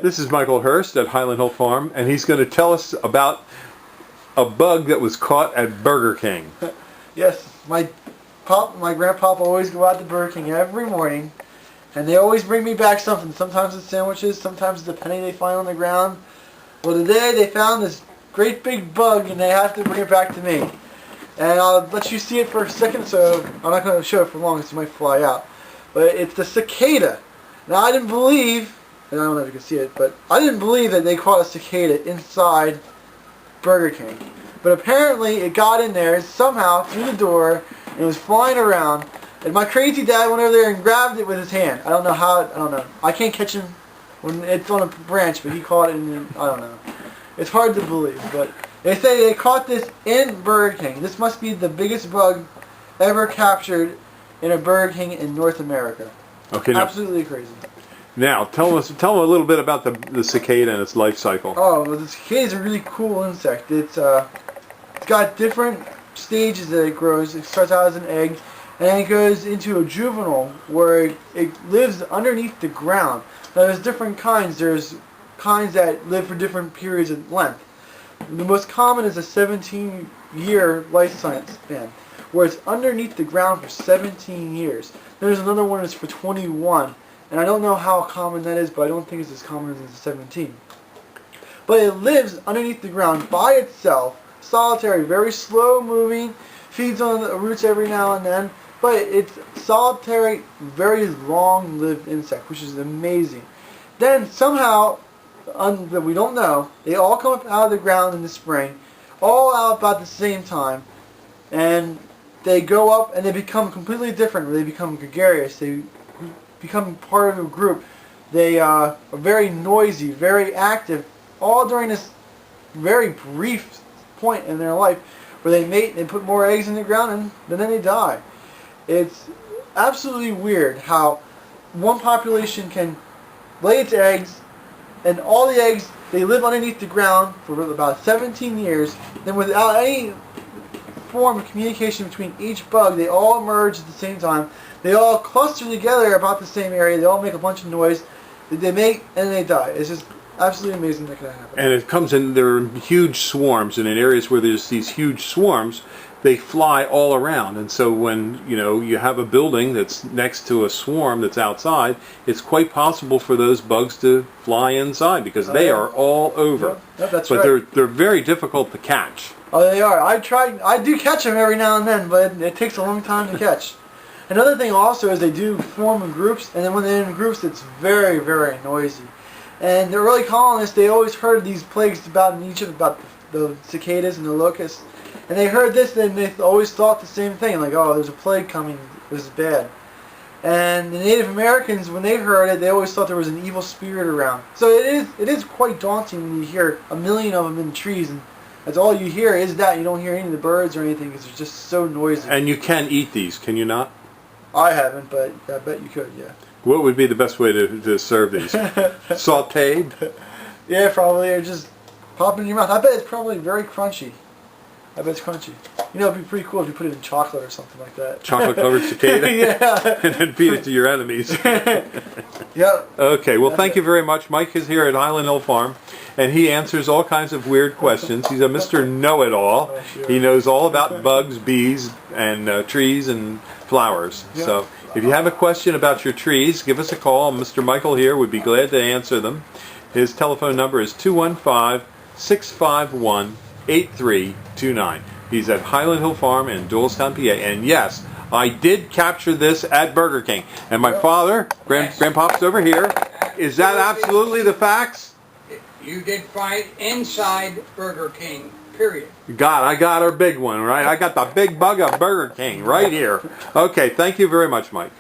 This is Michael Hurst at Highland Hill Farm, and he's going to tell us about a bug that was caught at Burger King. Yes, my grandpapa always go out to Burger King every morning, and they always bring me back something. Sometimes it's sandwiches, sometimes it's a penny they find on the ground. Well, today they found this great big bug, and they have to bring it back to me. And I'll let you see it for a second, so I'm not going to show it for long, so it might fly out. But it's the cicada. Now, I didn't believe, and I don't know if you can see it, but I didn't believe that they caught a cicada inside Burger King. But apparently it got in there somehow through the door, and it was flying around. And my crazy dad went over there and grabbed it with his hand. I don't know how, I don't know. I can't catch him when it's on a branch, but he caught it, and I don't know. It's hard to believe, but they say they caught this in Burger King. This must be the biggest bug ever captured in a Burger King in North America. Okay, absolutely crazy. Now, tell them a little bit about the cicada and its life cycle. Oh, well, the cicada is a really cool insect. It's got different stages that it grows. It starts out as an egg, and then it goes into a juvenile where it lives underneath the ground. Now, there's different kinds. There's kinds that live for different periods of length. The most common is a 17-year life span, where it's underneath the ground for 17 years. There's another one that's for 21, and I don't know how common that is, but I don't think it's as common as the 17. But it lives underneath the ground by itself, solitary, very slow moving, feeds on the roots every now and then, but it's solitary, very long-lived insect, which is amazing. Then somehow, that we don't know, they all come up out of the ground in the spring, all out about the same time, and they go up and they become completely different. They become gregarious. They become part of a group. They are very noisy, very active, all during this very brief point in their life where they mate and put more eggs in the ground, and then they die. It's absolutely weird how one population can lay its eggs, and all the eggs, they live underneath the ground for about 17 years, then without any form of communication between each bug, they all emerge at the same time. They all cluster together about the same area. They all make a bunch of noise. They mate and they die. It's just absolutely amazing that can happen. And it comes in, there are huge swarms, and in areas where there's these huge swarms, they fly all around. And so when you have a building that's next to a swarm that's outside, it's quite possible for those bugs to fly inside because they are all over. Yep, that's but right. they're very difficult to catch. Oh, they are. I do catch them every now and then, but it takes a long time to catch. Another thing also is they do form in groups, and then when they're in groups, it's very, very noisy. And the early colonists, they always heard these plagues in Egypt about the cicadas and the locusts. And they heard this, and they always thought the same thing, like, oh, there's a plague coming, this is bad. And the Native Americans, when they heard it, they always thought there was an evil spirit around. So it is quite daunting when you hear a million of them in trees, and that's all you hear is that. You don't hear any of the birds or anything because they're just so noisy. And you can eat these, can you not? I haven't, but I bet you could, yeah. What would be the best way to serve these? Sautéed? Yeah, probably, or just pop it in your mouth. I bet it's probably very crunchy. I bet it's crunchy. You know, it'd be pretty cool if you put it in chocolate or something like that. Chocolate-covered cicada? Yeah. And then feed it to your enemies. Yep. Okay, well, thank you very much. Mike is here at Highland Hill Farm, and he answers all kinds of weird questions. He's a Mr. Know-It-All. Oh, sure. He knows all about bugs, bees, and trees and flowers. Yep. So if you have a question about your trees, give us a call. Mr. Michael here would be glad to answer them. His telephone number is 215-651-8329. He's at Highland Hill Farm in Doylestown, PA. And yes, I did capture this at Burger King. And my father, Grandpa's over here. Is that absolutely the facts? You did find inside Burger King, period. I got our big one, right? I got the big bug of Burger King right here. Okay, thank you very much, Mike.